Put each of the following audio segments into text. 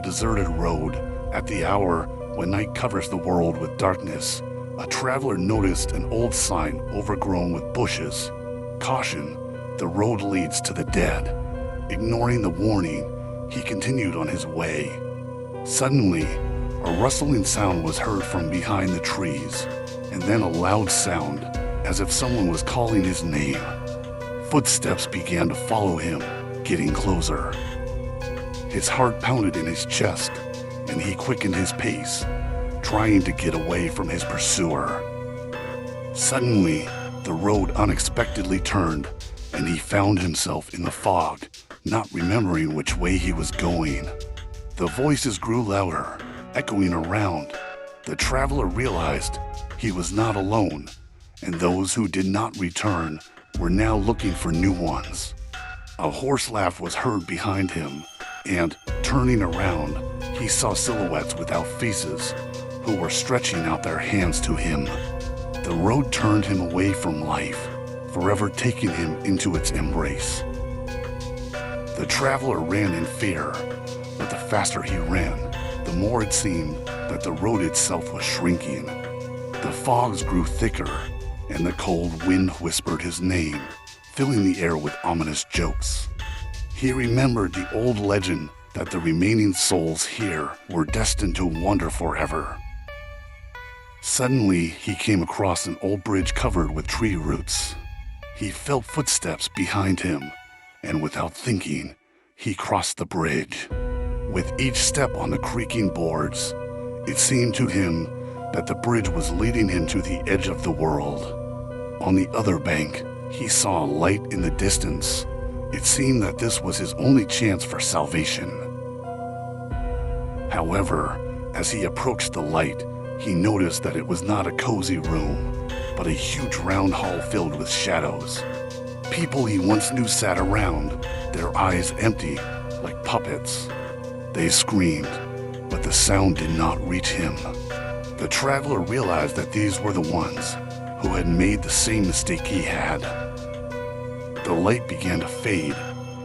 deserted road, at the hour when night covers the world with darkness, a traveler noticed an old sign overgrown with bushes. Caution, the road leads to the dead. Ignoring the warning, he continued on his way. Suddenly, a rustling sound was heard from behind the trees, and then a loud sound, as if someone was calling his name. Footsteps began to follow him, getting closer. His heart pounded in his chest, and he quickened his pace, trying to get away from his pursuer. Suddenly, the road unexpectedly turned, and he found himself in the fog, not remembering which way he was going. The voices grew louder, echoing around. The traveler realized he was not alone, and those who did not return were now looking for new ones. A hoarse laugh was heard behind him, and, turning around, he saw silhouettes without faces who were stretching out their hands to him. The road turned him away from life, forever taking him into its embrace. The traveler ran in fear, but the faster he ran, the more it seemed that the road itself was shrinking. The fogs grew thicker, and the cold wind whispered his name, filling the air with ominous jokes. He remembered the old legend that the remaining souls here were destined to wander forever. Suddenly, he came across an old bridge covered with tree roots. He felt footsteps behind him, and without thinking, he crossed the bridge. With each step on the creaking boards, it seemed to him that the bridge was leading him to the edge of the world. On the other bank, he saw a light in the distance. It seemed that this was his only chance for salvation. However, as he approached the light, he noticed that it was not a cozy room, but a huge round hall filled with shadows. People he once knew sat around, their eyes empty, like puppets. They screamed, but the sound did not reach him. The traveler realized that these were the ones who had made the same mistake he had. The light began to fade,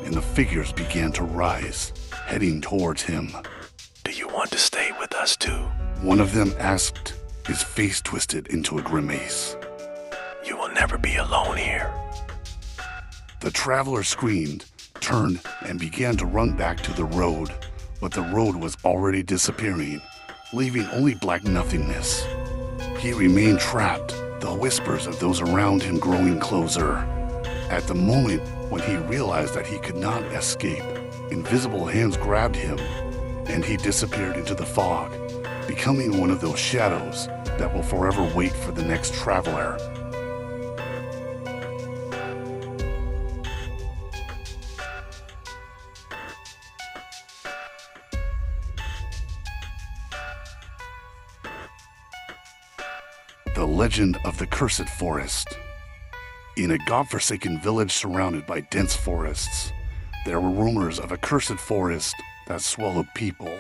and the figures began to rise, heading towards him. "Do you want to stay with us too?" One of them asked, his face twisted into a grimace. "You will never be alone here." The traveler screamed, turned, and began to run back to the road, but the road was already disappearing, leaving only black nothingness. He remained trapped, the whispers of those around him growing closer. At the moment when he realized that he could not escape, invisible hands grabbed him, and he disappeared into the fog, becoming one of those shadows that will forever wait for the next traveler. The Legend of the Cursed Forest. In a godforsaken village surrounded by dense forests, there were rumors of a cursed forest that swallowed people.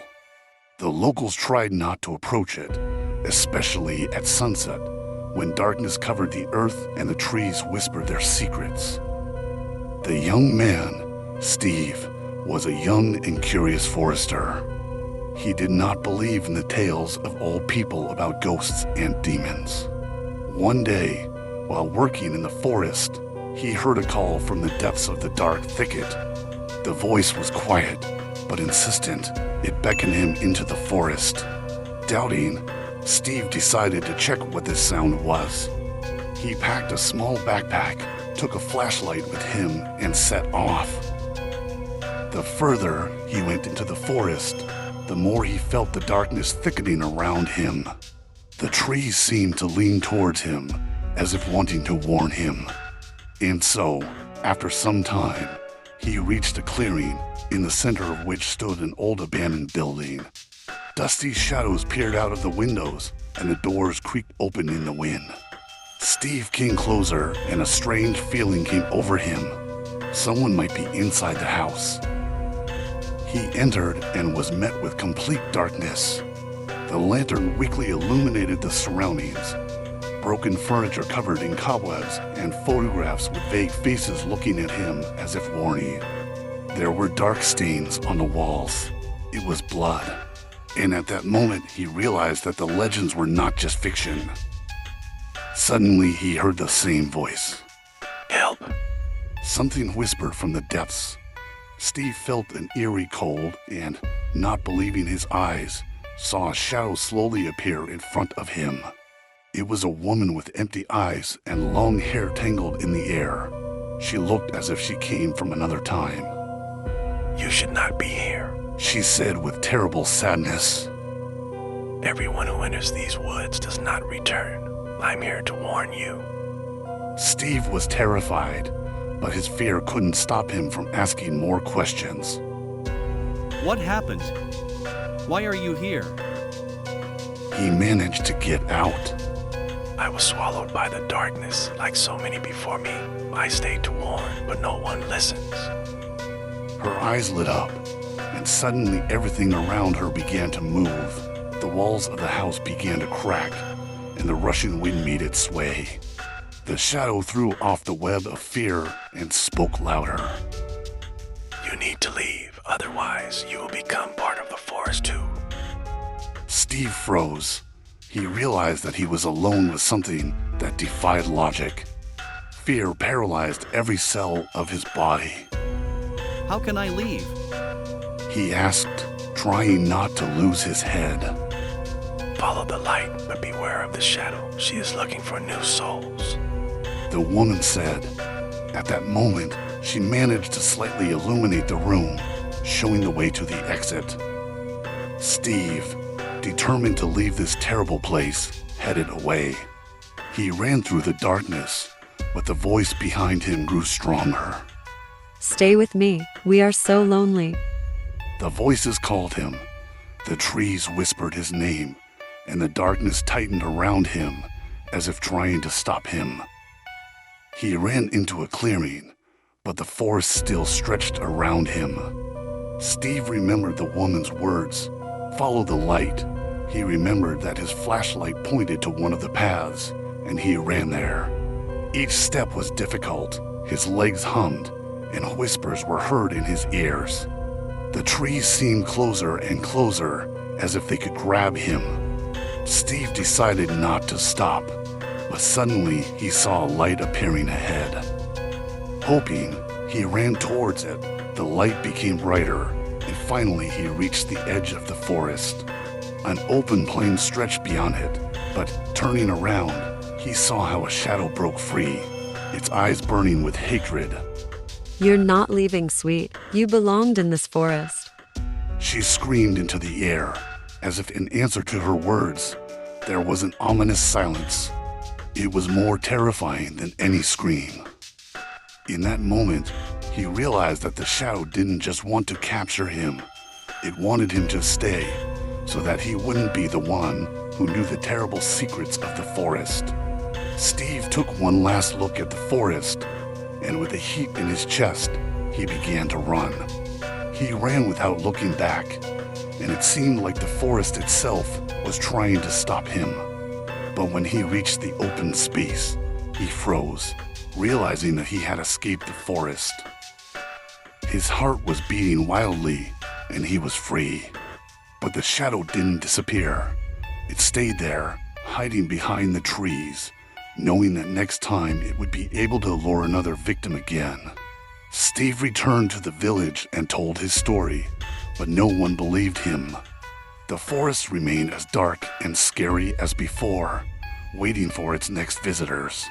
The locals tried not to approach it, especially at sunset, when darkness covered the earth and the trees whispered their secrets. The young man, Steve, was a young and curious forester. He did not believe in the tales of old people about ghosts and demons. One day, while working in the forest, he heard a call from the depths of the dark thicket. The voice was quiet, but insistent. It beckoned him into the forest. Doubting, Steve decided to check what this sound was. He packed a small backpack, took a flashlight with him, and set off. The further he went into the forest, the more he felt the darkness thickening around him. The trees seemed to lean towards him, as if wanting to warn him. And so, after some time, he reached a clearing, in the center of which stood an old abandoned building. Dusty shadows peered out of the windows, and the doors creaked open in the wind. Steve came closer, and a strange feeling came over him. Someone might be inside the house. He entered and was met with complete darkness. The lantern weakly illuminated the surroundings. Broken furniture covered in cobwebs and photographs with vague faces looking at him as if warning. There were dark stains on the walls. It was blood. And at that moment, he realized that the legends were not just fiction. Suddenly, he heard the same voice. Help! Something whispered from the depths. Steve felt an eerie cold and, not believing his eyes, saw a shadow slowly appear in front of him. It was a woman with empty eyes and long hair tangled in the air. She looked as if she came from another time. You should not be here. She said with terrible sadness. Everyone who enters these woods does not return. I'm here to warn you. Steve was terrified, but his fear couldn't stop him from asking more questions. What happened? Why are you here? He managed to get out. I was swallowed by the darkness, like so many before me. I stayed to warn, but no one listens. Her eyes lit up, and suddenly everything around her began to move. The walls of the house began to crack, and the rushing wind made it sway. The shadow threw off the web of fear and spoke louder. You need to leave, otherwise you will become part of the forest too. Steve froze. He realized that he was alone with something that defied logic. Fear paralyzed every cell of his body. How can I leave? He asked, trying not to lose his head. Follow the light, but beware of the shadow. She is looking for new souls. The woman said. At that moment, she managed to slightly illuminate the room, showing the way to the exit. Steve, determined to leave this terrible place, headed away. He ran through the darkness, but the voice behind him grew stronger. Stay with me. We are so lonely. The voices called him. The trees whispered his name, and the darkness tightened around him as if trying to stop him. He ran into a clearing, but the forest still stretched around him. Steve remembered the woman's words, "Follow the light." He remembered that his flashlight pointed to one of the paths, and he ran there. Each step was difficult, his legs hummed, and whispers were heard in his ears. The trees seemed closer and closer, as if they could grab him. Steve decided not to stop, but suddenly he saw a light appearing ahead. Hoping, he ran towards it. The light became brighter, and finally he reached the edge of the forest. An open plain stretched beyond it, but turning around, he saw how a shadow broke free, its eyes burning with hatred. You're not leaving, sweet. You belonged in this forest. She screamed into the air, as if in answer to her words. There was an ominous silence. It was more terrifying than any scream. In that moment, he realized that the shadow didn't just want to capture him. It wanted him to stay, so that he wouldn't be the one who knew the terrible secrets of the forest. Steve took one last look at the forest, and with a heat in his chest, he began to run. He ran without looking back, and it seemed like the forest itself was trying to stop him. But when he reached the open space, he froze, realizing that he had escaped the forest. His heart was beating wildly, and he was free. But the shadow didn't disappear. It stayed there, hiding behind the trees, knowing that next time it would be able to lure another victim again. Steve returned to the village and told his story, but no one believed him. The forest remained as dark and scary as before, waiting for its next visitors.